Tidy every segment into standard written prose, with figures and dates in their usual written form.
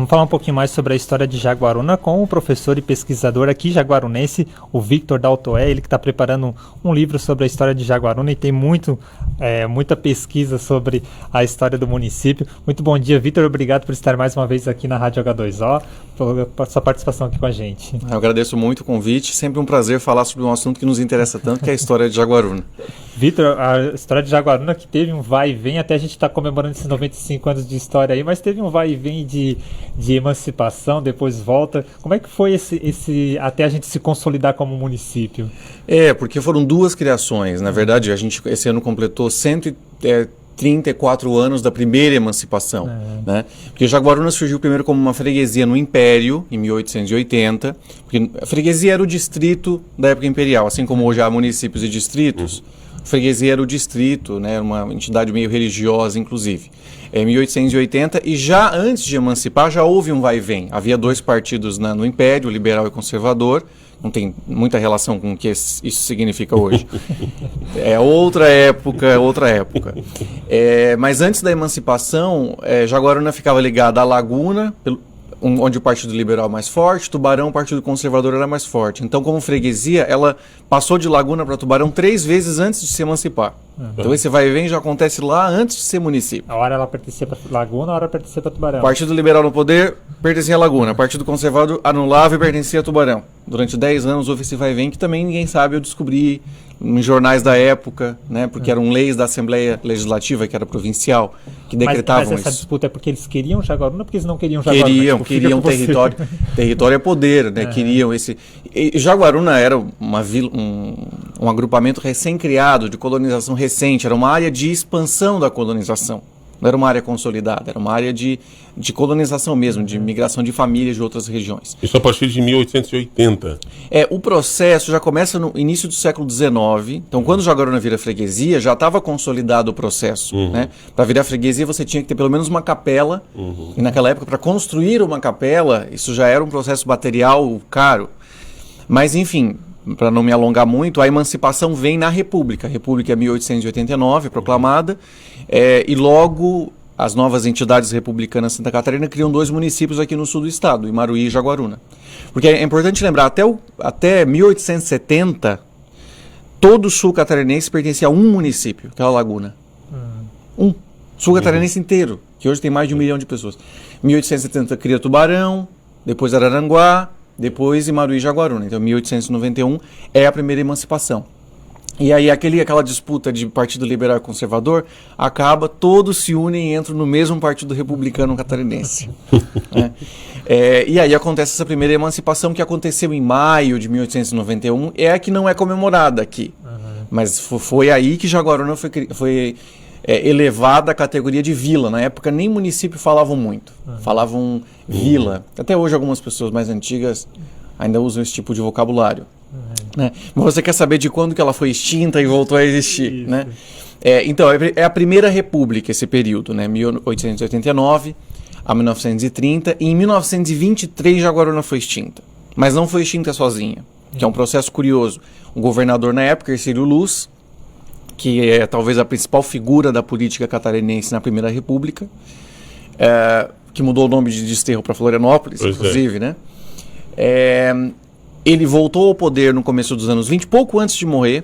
Vamos falar um pouquinho mais sobre a história de Jaguaruna com o professor e pesquisador aqui jaguarunense, o Victor Daltoé, ele que está preparando um livro sobre a história de Jaguaruna e tem muita pesquisa sobre a história do município. Muito bom dia, Victor, obrigado por estar mais uma vez aqui na Rádio H2O, por sua participação aqui com a gente. Eu agradeço muito o convite, sempre um prazer falar sobre um assunto que nos interessa tanto, que é a história de Jaguaruna. Victor, a história de Jaguaruna que teve um vai e vem, até a gente está comemorando esses 95 anos de história aí, mas teve um vai e vem de emancipação, depois volta. Como é que foi esse até a gente se consolidar como município? Porque foram duas criações. Na verdade, a gente esse ano completou 134 anos da primeira emancipação. Né? Porque Jaguaruna surgiu primeiro como uma freguesia no Império, em 1880, porque a freguesia era o distrito da época imperial, assim como hoje há municípios e distritos. A freguesia era o distrito, né, uma entidade meio religiosa, inclusive. Em 1880, e já antes de emancipar, já houve um vai e vem. Havia dois partidos no Império, o liberal e o conservador. Não tem muita relação com o que isso significa hoje. É outra época. Mas antes da emancipação, Jaguaruna ficava ligada à Laguna, onde o Partido Liberal é mais forte, Tubarão, o Partido Conservador era mais forte. Então, como freguesia, ela passou de Laguna para Tubarão 3 vezes antes de se emancipar. Então, esse vai e vem já acontece lá antes de ser município. A hora ela pertencia para Laguna, a hora pertencia para Tubarão. O Partido Liberal no poder pertencia a Laguna. O Partido Conservador anulava e pertencia a Tubarão. Durante 10 anos houve esse vai e vem que também ninguém sabe, eu descobri em jornais da época, né, porque eram leis da Assembleia Legislativa, que era provincial, que decretavam isso. Mas essa disputa é porque eles queriam Jaguaruna ou porque eles não queriam Jaguaruna? Queriam território. Território é poder, né? Queriam esse... E Jaguaruna era um agrupamento recém-criado, de colonização recente, era uma área de expansão da colonização. Não era uma área consolidada, era uma área de colonização mesmo, de migração de famílias de outras regiões. Isso a partir de 1880. O processo já começa no início do século XIX. Então, quando Jaguaruna vira freguesia, já estava consolidado o processo. Né? Para virar freguesia, você tinha que ter pelo menos uma capela. E naquela época, para construir uma capela, isso já era um processo material caro. Mas, enfim, para não me alongar muito, a emancipação vem na República. A República é 1889, proclamada, e logo as novas entidades republicanas de Santa Catarina criam 2 municípios aqui no sul do estado, Imaruí e Jaguaruna. Porque é importante lembrar, até 1870, todo o sul catarinense pertencia a um município, que é a Laguna. Sul catarinense inteiro, que hoje tem mais de 1 milhão de pessoas. 1870 cria Tubarão, depois Araranguá, depois Imaruí e Jaguaruna. Então, 1891 é a primeira emancipação. E aí, aquela disputa de Partido Liberal e Conservador acaba, todos se unem e entram no mesmo Partido Republicano Catarinense. Né? E aí acontece essa primeira emancipação que aconteceu em maio de 1891, é a que não é comemorada aqui. Mas foi aí que Jaguaruna foi elevada à categoria de vila. Na época nem município falavam muito, falavam vila. Até hoje algumas pessoas mais antigas ainda usam esse tipo de vocabulário. Né? Mas você quer saber de quando que ela foi extinta e voltou a existir, né? Então, é a primeira república esse período, né? 1889 a 1930, e em 1923 Jaguaruna foi extinta. Mas não foi extinta sozinha, que é um processo curioso. O governador na época, Hercílio Luz, que é talvez a principal figura da política catarinense na Primeira República, que mudou o nome de Desterro para Florianópolis, inclusive, né? Ele voltou ao poder no começo dos anos 20, pouco antes de morrer,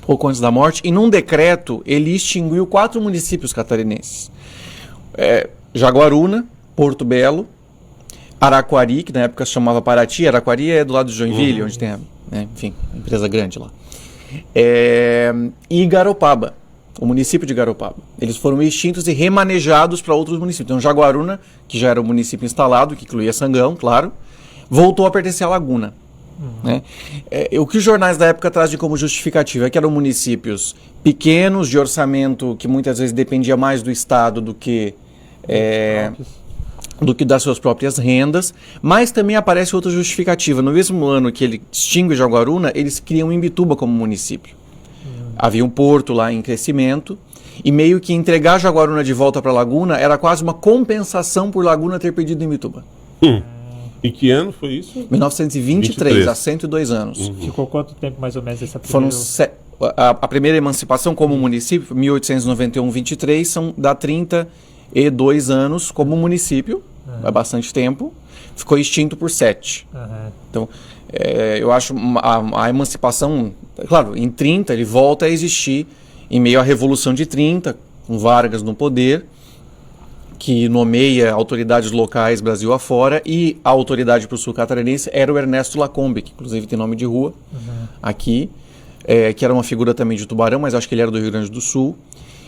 pouco antes da morte, e num decreto ele extinguiu 4 municípios catarinenses. Jaguaruna, Porto Belo, Araquari, que na época se chamava Paraty, Araquari é do lado de Joinville, onde tem uma empresa grande lá. E Garopaba, o município de Garopaba. Eles foram extintos e remanejados para outros municípios. Então Jaguaruna, que já era o município instalado, que incluía Sangão, claro, voltou a pertencer à Laguna. Né? O que os jornais da época trazem como justificativa é que eram municípios pequenos, de orçamento que muitas vezes dependia mais do Estado do que das suas próprias rendas, mas também aparece outra justificativa. No mesmo ano que ele extingue Jaguaruna, eles criam Imbituba como município. Havia um porto lá em crescimento, e meio que entregar Jaguaruna de volta para Laguna era quase uma compensação por Laguna ter perdido Imbituba. E que ano foi isso? 1923, há 102 anos. Ficou quanto tempo mais ou menos essa primeira? A primeira emancipação como município, 1891-23, dá 32 anos como município, há bastante tempo, ficou extinto por 7. Então, eu acho a emancipação, claro, em 30 ele volta a existir em meio à Revolução de 30, com Vargas no poder, que nomeia autoridades locais Brasil afora, e a autoridade para o sul catarinense era o Ernesto Lacombe, que inclusive tem nome de rua aqui, que era uma figura também de Tubarão, mas acho que ele era do Rio Grande do Sul.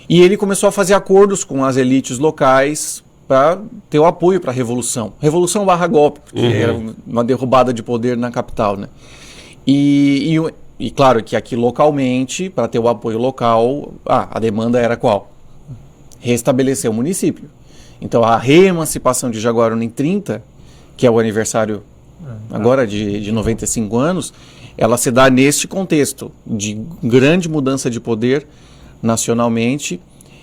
E ele começou a fazer acordos com as elites locais para ter o apoio para a Revolução. Revolução barra golpe, porque era uma derrubada de poder na capital, né? E claro que aqui localmente, para ter o apoio local, a demanda era qual? Restabelecer o município. Então a reemancipação de Jaguaruna em 30, que é o aniversário agora de 95 anos, ela se dá neste contexto de grande mudança de poder nacionalmente.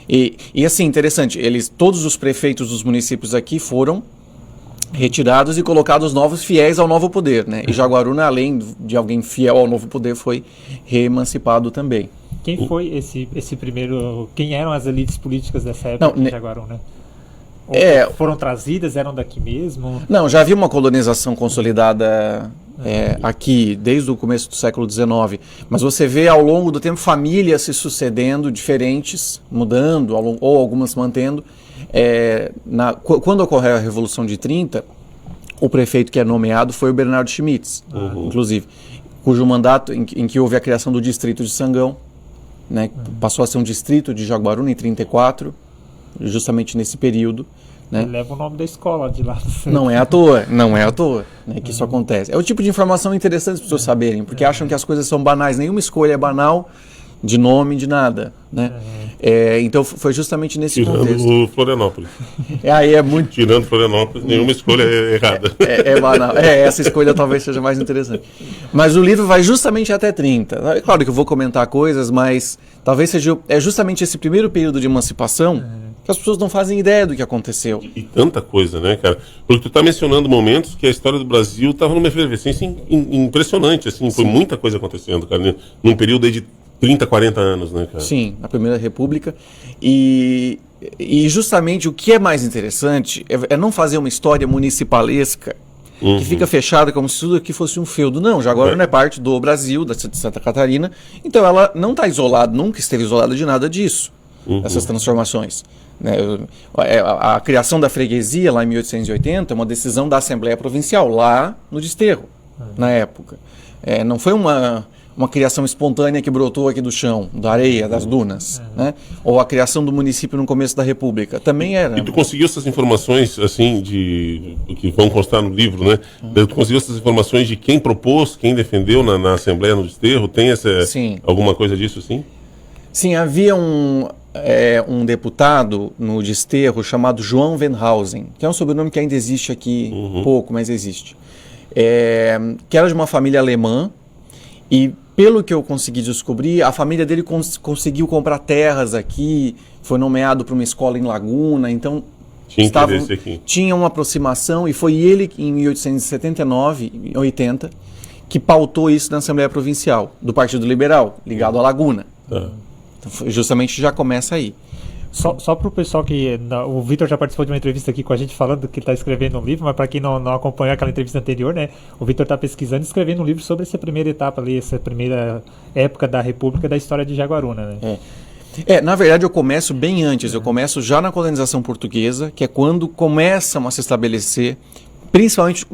E assim, interessante, todos os prefeitos dos municípios aqui foram retirados e colocados novos fiéis ao novo poder, né? E Jaguaruna, além de alguém fiel ao novo poder, foi reemancipado também. Quem foi esse primeiro... Quem eram as elites políticas dessa época de Jaguaruna? Foram trazidas, eram daqui mesmo? Não, já havia uma colonização consolidada aqui desde o começo do século XIX, mas você vê ao longo do tempo famílias se sucedendo, diferentes, mudando, ou algumas mantendo. Quando ocorreu a Revolução de 30, o prefeito que é nomeado foi o Bernardo Schmitz, inclusive, cujo mandato, em que houve a criação do distrito de Sangão, né, passou a ser um distrito de Jaguaruna em 34, justamente nesse período. Né? Leva o nome da escola de lá. Não é à toa, né, que isso acontece. É o tipo de informação interessante as pessoas saberem, porque acham que as coisas são banais. Nenhuma escolha é banal de nome, de nada. Né? Então foi justamente nesse contexto. Tirando Florianópolis. Aí é muito... Tirando Florianópolis, nenhuma escolha é errada. É banal. Essa escolha talvez seja mais interessante. Mas o livro vai justamente até 30. É claro que eu vou comentar coisas, mas talvez seja justamente esse primeiro período de emancipação que as pessoas não fazem ideia do que aconteceu. E tanta coisa, né, cara? Porque tu está mencionando momentos que a história do Brasil estava numa efervescência impressionante, assim, foi muita coisa acontecendo, cara, né? Num período aí de 30, 40 anos, né, cara? Sim, na Primeira República. E justamente o que é mais interessante é não fazer uma história municipalesca que fica fechada como se tudo aqui fosse um feudo. Não, Jaguaruna é parte do Brasil, de Santa Catarina, então ela não está isolada, nunca esteve isolada de nada disso, essas transformações. Né? A criação da freguesia lá em 1880 é uma decisão da Assembleia Provincial, lá no Desterro, na época. Não foi uma criação espontânea que brotou aqui do chão, da areia, das dunas. Né? Ou a criação do município no começo da República. Também era. E tu conseguiu essas informações, assim, que vão constar no livro, né? Tu conseguiu essas informações de quem propôs, quem defendeu na Assembleia, no Desterro? Tem alguma coisa disso, assim? Sim, havia um deputado no Desterro chamado João Venhausen, que é um sobrenome que ainda existe aqui, pouco, mas existe. Que era de uma família alemã, e pelo que eu consegui descobrir, a família dele conseguiu comprar terras aqui, foi nomeado para uma escola em Laguna, então tinha uma aproximação, e foi ele em 1879, 80, que pautou isso na Assembleia Provincial, do Partido Liberal, ligado à Laguna. Então, justamente já começa aí. Só para o pessoal que... O Vitor já participou de uma entrevista aqui com a gente falando que está escrevendo um livro, mas para quem não acompanhou aquela entrevista anterior, né, o Vitor está pesquisando e escrevendo um livro sobre essa primeira etapa ali, essa primeira época da República, da história de Jaguaruna. Né? Na verdade eu começo bem antes, eu começo já na colonização portuguesa, que é quando começam a se estabelecer, principalmente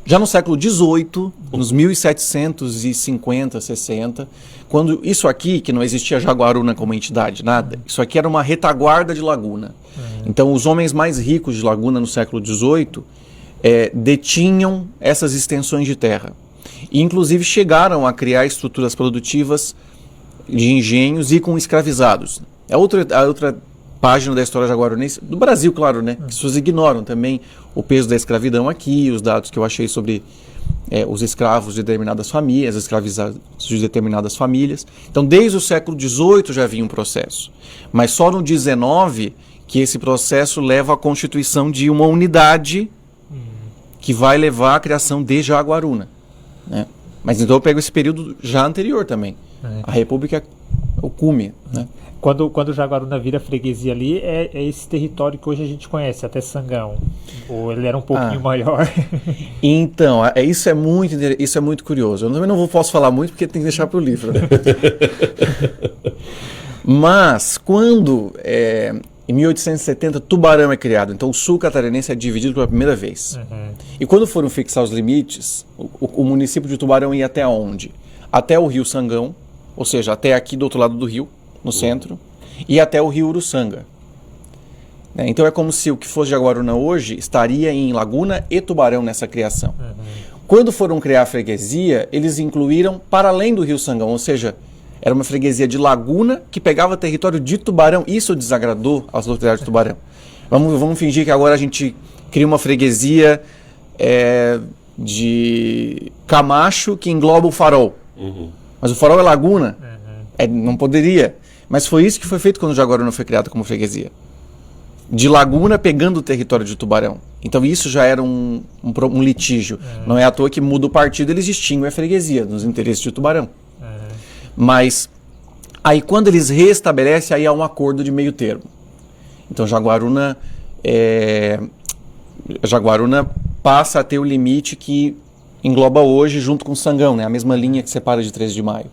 já no século XVIII, nos 1750, 60, quando isso aqui, que não existia Jaguaruna como entidade, nada, isso aqui era uma retaguarda de Laguna. Então os homens mais ricos de Laguna no século XVIII detinham essas extensões de terra. E inclusive chegaram a criar estruturas produtivas de engenhos e com escravizados. A outra página da história jaguarunense, do Brasil, claro, né? Que as pessoas ignoram também o peso da escravidão aqui, os dados que eu achei sobre os escravos de determinadas famílias, escravizados de determinadas famílias. Então, desde o século XVIII já havia um processo. Mas só no XIX que esse processo leva à constituição de uma unidade que vai levar à criação de Jaguaruna. Né? Mas então eu pego esse período já anterior também. A República é o cume, né? Quando Jaguaruna vira freguesia ali, é esse território que hoje a gente conhece, até Sangão. Ou ele era um pouquinho maior? Então, isso é muito curioso. Eu também não posso falar muito porque tem que deixar para o livro, né? Mas, quando, em 1870, Tubarão é criado, então o sul catarinense é dividido pela primeira vez. E quando foram fixar os limites, o município de Tubarão ia até onde? Até o rio Sangão, ou seja, até aqui do outro lado do rio, no centro, e até o rio Uruçanga. Então é como se o que fosse Jaguaruna hoje estaria em Laguna e Tubarão nessa criação. Quando foram criar a freguesia, eles incluíram para além do rio Sangão, ou seja, era uma freguesia de Laguna que pegava território de Tubarão. Isso desagradou às autoridades de Tubarão. Vamos fingir que agora a gente cria uma freguesia de Camacho que engloba o Farol. Mas o Farol é Laguna? Não poderia. Mas foi isso que foi feito quando Jaguaruna foi criado como freguesia. De Laguna pegando o território de Tubarão. Então isso já era um litígio. Não é à toa que muda o partido, eles extinguem a freguesia nos interesses de Tubarão. Mas aí quando eles restabelecem, aí há um acordo de meio termo. Então Jaguaruna passa a ter o limite que engloba hoje junto com Sangão, né? A mesma linha que separa de 13 de maio.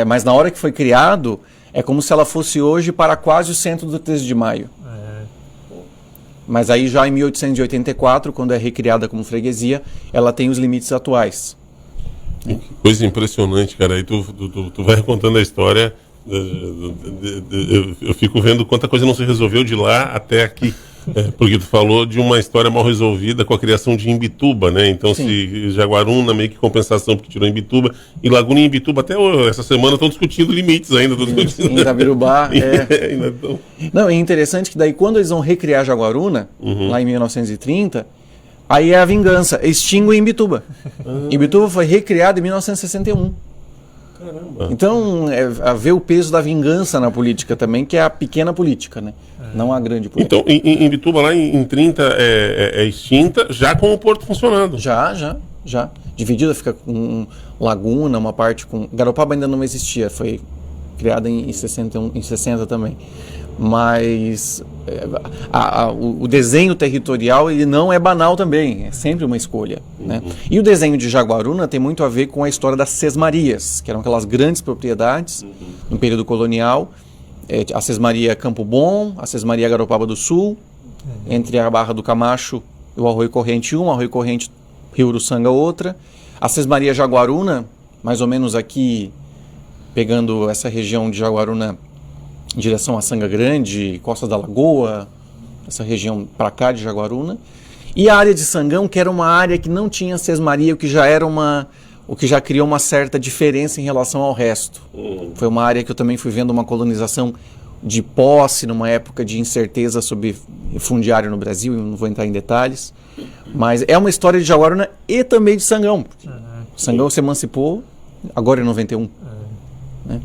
Mas na hora que foi criado, é como se ela fosse hoje para quase o centro do 13 de maio. Mas aí já em 1884, quando é recriada como freguesia, ela tem os limites atuais. Que coisa impressionante, cara. Aí tu vai contando a história, eu fico vendo quanta coisa não se resolveu de lá até aqui. Porque tu falou de uma história mal resolvida com a criação de Imbituba, né? Então, se Jaguaruna meio que compensação porque tirou Imbituba, e Laguna e Imbituba até essa semana estão discutindo limites ainda. Em Itabirubá, Não, é interessante que daí quando eles vão recriar Jaguaruna, lá em 1930, aí é a vingança, extingue Imbituba. Imbituba foi recriado em 1961. Caramba. Então, ver o peso da vingança na política também, que é a pequena política, né? Não a grande política. Então, em Imbituba, lá em 30, é extinta, já com o porto funcionando. Já. Dividida, fica com Laguna, uma parte com... Garopaba ainda não existia, foi criada em 60 também. Mas o desenho territorial ele não é banal também, é sempre uma escolha. Né? E o desenho de Jaguaruna tem muito a ver com a história das sesmarias, que eram aquelas grandes propriedades no período colonial. A sesmaria Campo Bom, a sesmaria Garopaba do Sul, entre a Barra do Camacho e o Arroio Corrente 1, Arroio Corrente Rio Uruçanga outra. A sesmaria Jaguaruna, mais ou menos aqui, pegando essa região de Jaguaruna em direção a Sanga Grande, Costa da Lagoa, essa região para cá de Jaguaruna. E a área de Sangão, que era uma área que não tinha sesmaria, o que já criou uma certa diferença em relação ao resto. Foi uma área que eu também fui vendo uma colonização de posse, numa época de incerteza sobre fundiário no Brasil, eu não vou entrar em detalhes. Mas é uma história de Jaguaruna e também de Sangão. Sangão se emancipou, agora em 91. Né?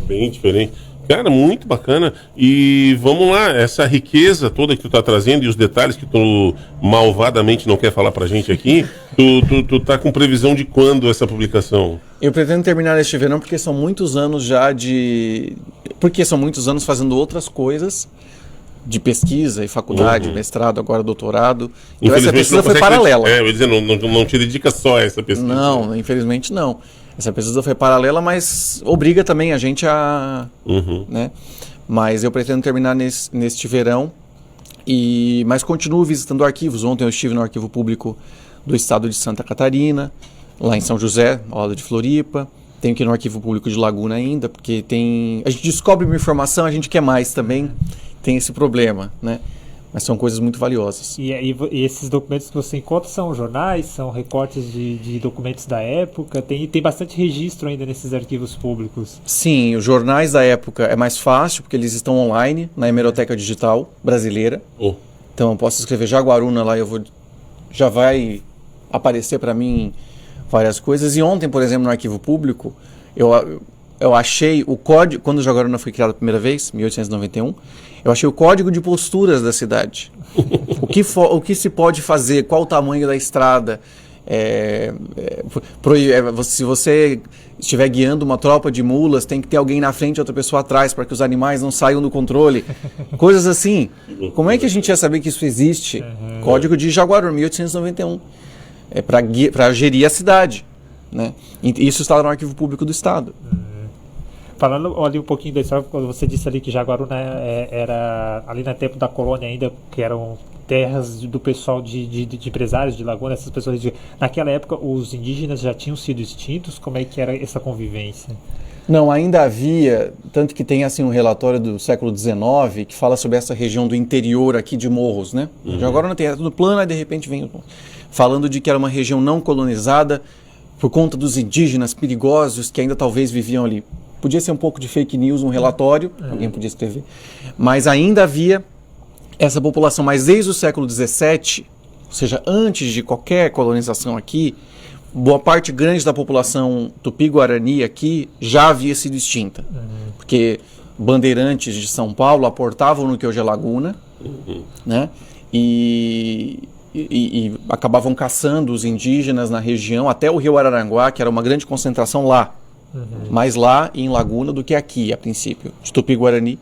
Bem diferente. Cara, muito bacana. E vamos lá, essa riqueza toda que tu tá trazendo e os detalhes que tu malvadamente não quer falar pra gente aqui, tu tá com previsão de quando essa publicação? Eu pretendo terminar este verão porque são muitos anos fazendo outras coisas de pesquisa e faculdade, mestrado, agora doutorado. Então essa pesquisa foi paralela. Eu ia dizer, não te dedica só a essa pesquisa. Não, infelizmente não. Essa pesquisa foi paralela, mas obriga também a gente a... Né? Mas eu pretendo terminar neste verão, mas continuo visitando arquivos. Ontem eu estive no Arquivo Público do Estado de Santa Catarina, lá em São José, ao lado de Floripa. Tenho que ir no Arquivo Público de Laguna ainda, porque a gente descobre uma informação, a gente quer mais também, tem esse problema, né? Mas são coisas muito valiosas. E esses documentos que você encontra são jornais, são recortes de documentos da época? Tem bastante registro ainda nesses arquivos públicos? Sim, os jornais da época é mais fácil, porque eles estão online, na Hemeroteca Digital Brasileira. Então eu posso escrever Jaguaruna lá, já vai aparecer para mim várias coisas. E ontem, por exemplo, no Arquivo Público, eu achei o código, quando o Jaguaruna foi criado a primeira vez, 1891, eu achei o código de posturas da cidade. O que se pode fazer, qual o tamanho da estrada, Se você estiver guiando uma tropa de mulas, tem que ter alguém na frente e outra pessoa atrás para que os animais não saiam do controle. Coisas assim. Como é que a gente ia saber que isso existe? Código de Jaguaruna, 1891. Para gerir a cidade. Né? E isso está no Arquivo Público do Estado. Falando ali um pouquinho da história, quando você disse ali que Jaguaruna era ali no tempo da colônia ainda, que eram terras do pessoal de empresários de Laguna, essas pessoas naquela época os indígenas já tinham sido extintos? Como é que era essa convivência? Não, ainda havia, tanto que tem assim um relatório do século XIX que fala sobre essa região do interior aqui de Morros, né? Jaguaruna tem tudo plano, aí de repente vem falando de que era uma região não colonizada por conta dos indígenas perigosos que ainda talvez viviam ali. Podia ser um pouco de fake news, um relatório, alguém podia escrever, mas ainda havia essa população. Mas desde o século XVII, ou seja, antes de qualquer colonização aqui, boa parte grande da população tupi-guarani aqui já havia sido extinta. Porque bandeirantes de São Paulo aportavam no que hoje é Laguna, né? E acabavam caçando os indígenas na região, até o rio Araranguá, que era uma grande concentração lá. Mais lá em Laguna do que aqui, a princípio, de Tupi-Guarani.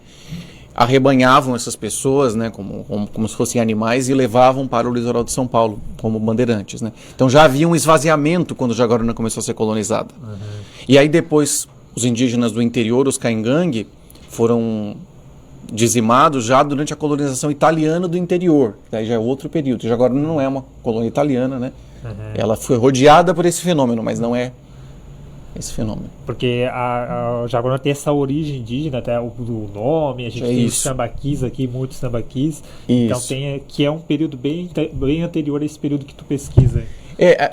Arrebanhavam essas pessoas, né, como se fossem animais, e levavam para o litoral de São Paulo, como bandeirantes. Né? Então já havia um esvaziamento quando Jaguaruna começou a ser colonizada. E aí depois, os indígenas do interior, os Caingangue, foram dizimados já durante a colonização italiana do interior. Daí já é outro período. Jaguaruna não é uma colônia italiana, né? Ela foi rodeada por esse fenômeno, mas não é esse fenômeno. Porque a Jaguaruna tem essa origem indígena, até o nome, a gente tem os sambaquis aqui, muitos sambaquis, então que é um período bem anterior a esse período que tu pesquisa.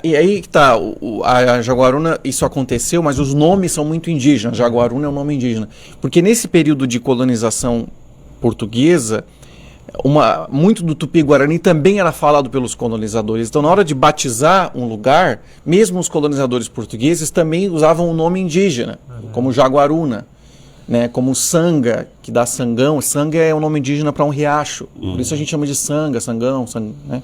E aí que tá, a Jaguaruna, isso aconteceu, mas os nomes são muito indígenas. Jaguaruna é um nome indígena. Porque nesse período de colonização portuguesa, muito do Tupi-Guarani também era falado pelos colonizadores. Então, na hora de batizar um lugar, mesmo os colonizadores portugueses também usavam o nome indígena, como Jaguaruna, né, como Sanga, que dá Sangão. Sanga é um nome indígena para um riacho, por isso a gente chama de Sanga, Sangão, né?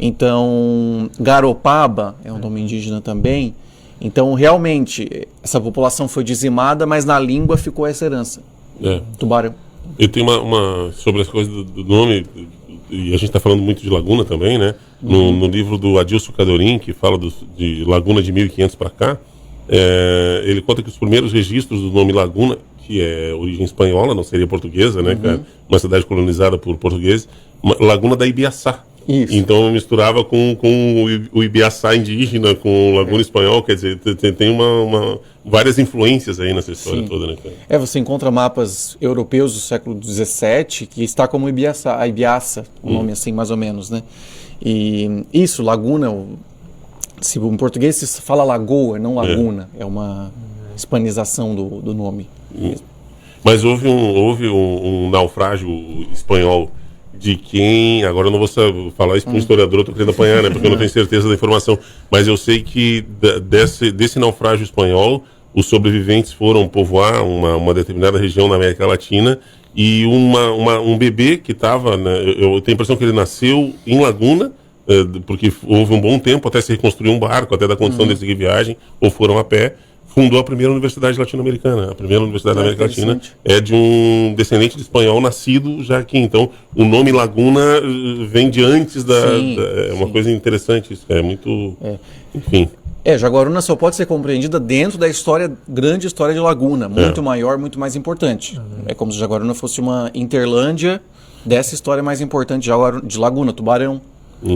Então, Garopaba é um nome indígena também. Então, realmente, essa população foi dizimada, mas na língua ficou essa herança. Tubarão. Eu tenho uma sobre as coisas do nome, e a gente está falando muito de Laguna também, né? No livro do Adilson Cadorim, que fala de Laguna de 1500 para cá, ele conta que os primeiros registros do nome Laguna, que é origem espanhola, não seria portuguesa, né? Uma cidade colonizada por portugueses, Laguna da Ibiaçá. Isso. Então eu misturava com o Ibiaçá indígena, com o Laguna espanhol, quer dizer, tem várias influências aí nessa história toda, né, cara? Você encontra mapas europeus do século XVII que está como Ibiaçá, o nome assim, mais ou menos, né? E isso, Laguna, se em português se fala lagoa, não laguna, é uma hispanização do nome. Mas houve um naufrágio espanhol de quem, agora eu não vou falar isso para um historiador, eu estou querendo apanhar, né, porque eu não tenho certeza da informação, mas eu sei que desse naufrágio espanhol, os sobreviventes foram povoar uma determinada região na América Latina, e um bebê que estava, né, eu tenho a impressão que ele nasceu em Laguna, porque houve um bom tempo até se reconstruir um barco, até dar condição de seguir viagem, ou foram a pé, fundou a primeira universidade latino-americana. A primeira universidade da América Latina é de um descendente de espanhol nascido já aqui. Então, o nome Laguna vem de antes é uma coisa interessante isso. É muito... Enfim. Jaguaruna só pode ser compreendida dentro da grande história de Laguna. Muito maior, muito mais importante. É como se Jaguaruna fosse uma interlândia dessa história mais importante de Laguna, Tubarão.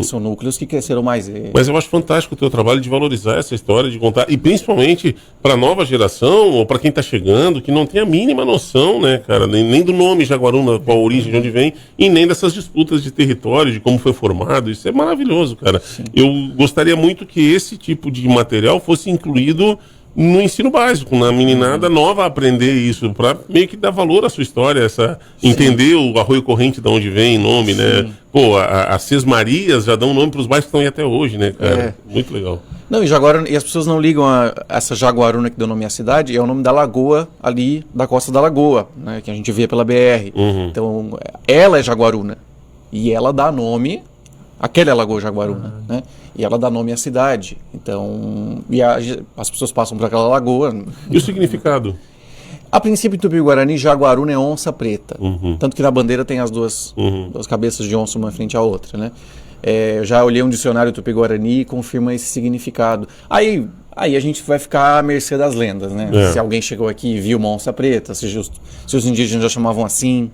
São núcleos que cresceram mais. Mas eu acho fantástico o teu trabalho de valorizar essa história, de contar, e principalmente para a nova geração, ou para quem está chegando, que não tem a mínima noção, né, cara, nem do nome Jaguaruna, qual a origem, de onde vem, e nem dessas disputas de território, de como foi formado. Isso é maravilhoso, cara. Sim. Eu gostaria muito que esse tipo de material fosse incluído no ensino básico, na meninada nova aprender isso, para meio que dar valor à sua história, entender o arroio corrente de onde vem, nome, né? Pô, as Sesmarias já dão nome para os bairros que estão aí até hoje, né, cara? Muito legal. Não, e as pessoas não ligam a essa Jaguaruna que deu nome à cidade, é o nome da lagoa ali, da Costa da Lagoa, né, que a gente vê pela BR. Então, ela é Jaguaruna. E ela dá nome Aquela é a Lagoa Jaguaruna, né? E ela dá nome à cidade. Então, as pessoas passam por aquela lagoa. E o significado? A princípio, em Tupi-Guarani, Jaguaruna é onça preta. Tanto que na bandeira tem as duas cabeças de onça, uma frente à outra, né? Eu já olhei um dicionário Tupi-Guarani e confirma esse significado. Aí a gente vai ficar à mercê das lendas, né? Se alguém chegou aqui e viu uma onça preta, se os indígenas já chamavam assim.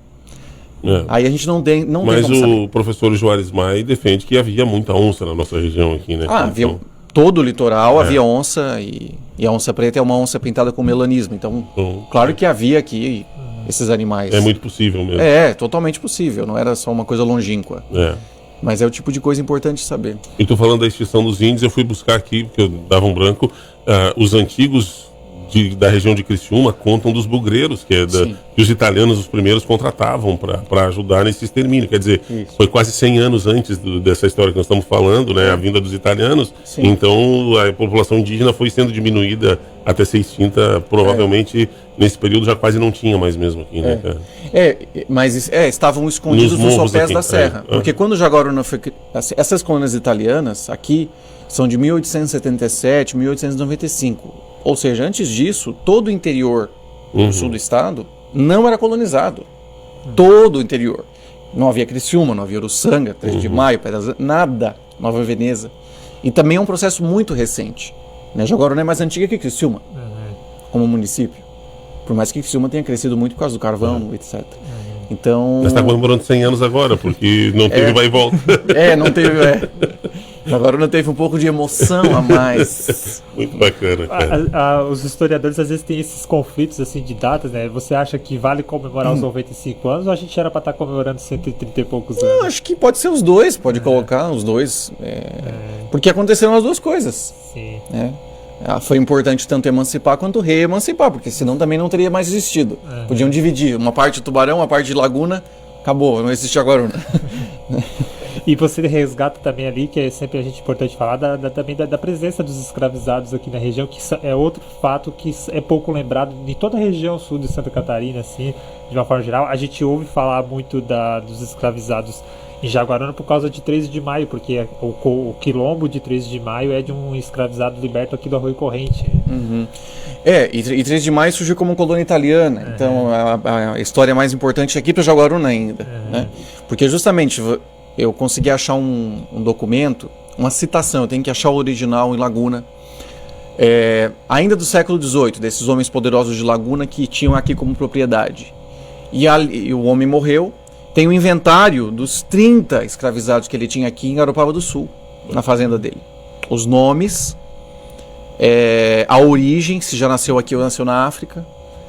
Aí a gente não tem Mas como saber. professor Juarez Mai defende que havia muita onça na nossa região aqui, né? Havia todo o litoral, havia onça, e a onça preta é uma onça pintada com melanismo. Então, claro que havia aqui esses animais. É muito possível mesmo. Totalmente possível, não era só uma coisa longínqua. Mas é o tipo de coisa importante saber. E tô falando da extinção dos índios, eu fui buscar aqui, porque eu dava um branco, os antigos da região de Criciúma contam dos bugreiros, que os italianos, os primeiros, contratavam para ajudar nesse extermínio. Quer dizer, foi quase 100 anos antes dessa história que nós estamos falando, né? A vinda dos italianos. Então, a população indígena foi sendo diminuída até ser extinta, provavelmente nesse período já quase não tinha mais mesmo aqui, né, cara? Mas estavam escondidos nos sopés aqui, da serra. Porque quando Jaguaruna foi... Essas colônias italianas aqui são de 1877, 1895. Ou seja, antes disso, todo o interior do sul do estado não era colonizado. Todo o interior. Não havia Criciúma, não havia Uruçanga, 3 de Maio, nada. Nova Veneza. E também é um processo muito recente. Né? Jaguaruna é mais antiga que Criciúma, como município. Por mais que Criciúma tenha crescido muito por causa do carvão, etc. Então... Mas está comemorando 100 anos agora, porque não teve vai e volta. Não teve... Jaguaruna teve um pouco de emoção a mais. Muito bacana, cara. Os historiadores às vezes têm esses conflitos assim, de datas, né? Você acha que vale comemorar os 95 anos ou a gente era para estar comemorando 130 e poucos anos? Não, acho que pode ser os dois, pode colocar os dois. Porque aconteceram as duas coisas. Sim. Foi importante tanto emancipar quanto reemancipar, porque senão também não teria mais existido. Podiam dividir uma parte de Tubarão, uma parte de Laguna, acabou, não existe Jaguaruna. E você resgata também ali, que é sempre a gente importante falar, também da presença dos escravizados aqui na região, que é outro fato que é pouco lembrado de toda a região sul de Santa Catarina, assim, de uma forma geral. A gente ouve falar muito dos escravizados em Jaguaruna por causa de 13 de maio, porque o quilombo de 13 de maio é de um escravizado liberto aqui do Arroio Corrente. E 13 de maio surgiu como colônia italiana, então a história mais importante aqui para Jaguaruna ainda, né? Porque justamente... Eu consegui achar um documento, uma citação, eu tenho que achar o original em Laguna, ainda do século XVIII, desses homens poderosos de Laguna que tinham aqui como propriedade. E o homem morreu, tem o inventário dos 30 escravizados que ele tinha aqui em Garopaba do Sul, na fazenda dele. Os nomes, a origem, se já nasceu aqui ou nasceu na África,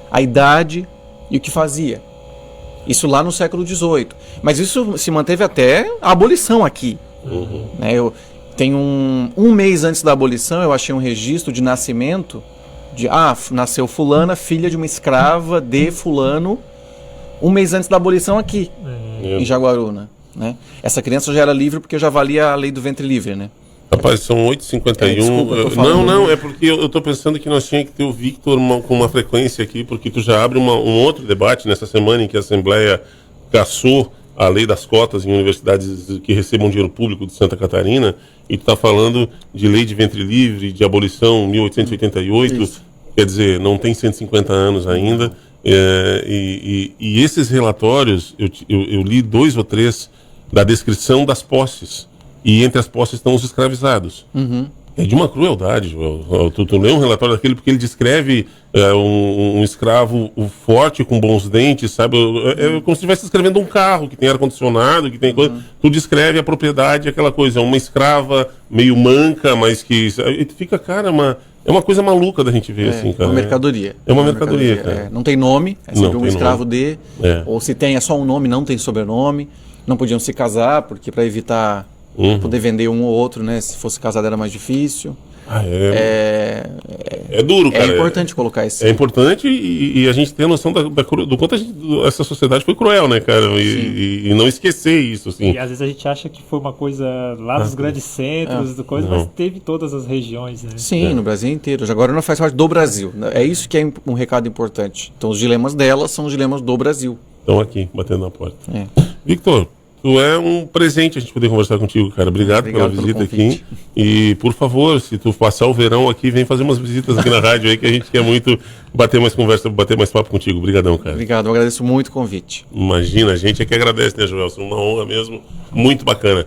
a idade e o que fazia. Isso lá no século XVIII. Mas isso se manteve até a abolição aqui. Né? Eu tenho um mês antes da abolição, eu achei um registro de nascimento de nasceu fulana, filha de uma escrava de fulano, um mês antes da abolição aqui, em Jaguaruna. Né? Essa criança já era livre porque já valia a lei do ventre livre, né? Rapaz, são 8h51. Desculpa, não, é porque eu estou pensando que nós tínhamos que ter o Victor com uma frequência aqui, porque tu já abre um outro debate nessa semana em que a Assembleia cassou a lei das cotas em universidades que recebam dinheiro público de Santa Catarina, e tu está falando de lei de ventre livre, de abolição 1888, Isso. Quer dizer, não tem 150 anos ainda, e esses relatórios, eu li 2 ou 3 da descrição das posses, e entre as posses estão os escravizados. É de uma crueldade, Joel. Tu lê um relatório daquele porque ele descreve um escravo forte, com bons dentes, sabe? É como se estivesse escrevendo um carro que tem ar-condicionado, que tem coisa. Tu descreve a propriedade, aquela coisa. Uma escrava meio manca, mas que... E tu fica, cara, é uma coisa maluca da gente ver, assim, cara. É uma mercadoria. É uma mercadoria, cara. Não tem nome, é sempre um escravo de... Ou se tem, é só um nome, não tem sobrenome. Não podiam se casar, porque para evitar... poder vender um ou outro, né? Se fosse casado era mais difícil. É duro, cara. É importante colocar isso. É importante e a gente tem a noção do quanto essa sociedade foi cruel, né, cara? E não esquecer isso, assim. E às vezes a gente acha que foi uma coisa lá nos grandes centros, mas teve em todas as regiões, né? Sim, no Brasil inteiro. Agora não faz parte do Brasil. É isso que é um recado importante. Então os dilemas dela são os dilemas do Brasil. Estão aqui, batendo na porta. Victor, Tu é um presente a gente poder conversar contigo, cara. Obrigado pela visita aqui. E, por favor, se tu passar o verão aqui, vem fazer umas visitas aqui na rádio aí, que a gente quer muito bater mais conversa, bater mais papo contigo. Obrigadão, cara. Obrigado, eu agradeço muito o convite. Imagina, a gente é que agradece, né, Joelson? Uma honra mesmo, muito bacana.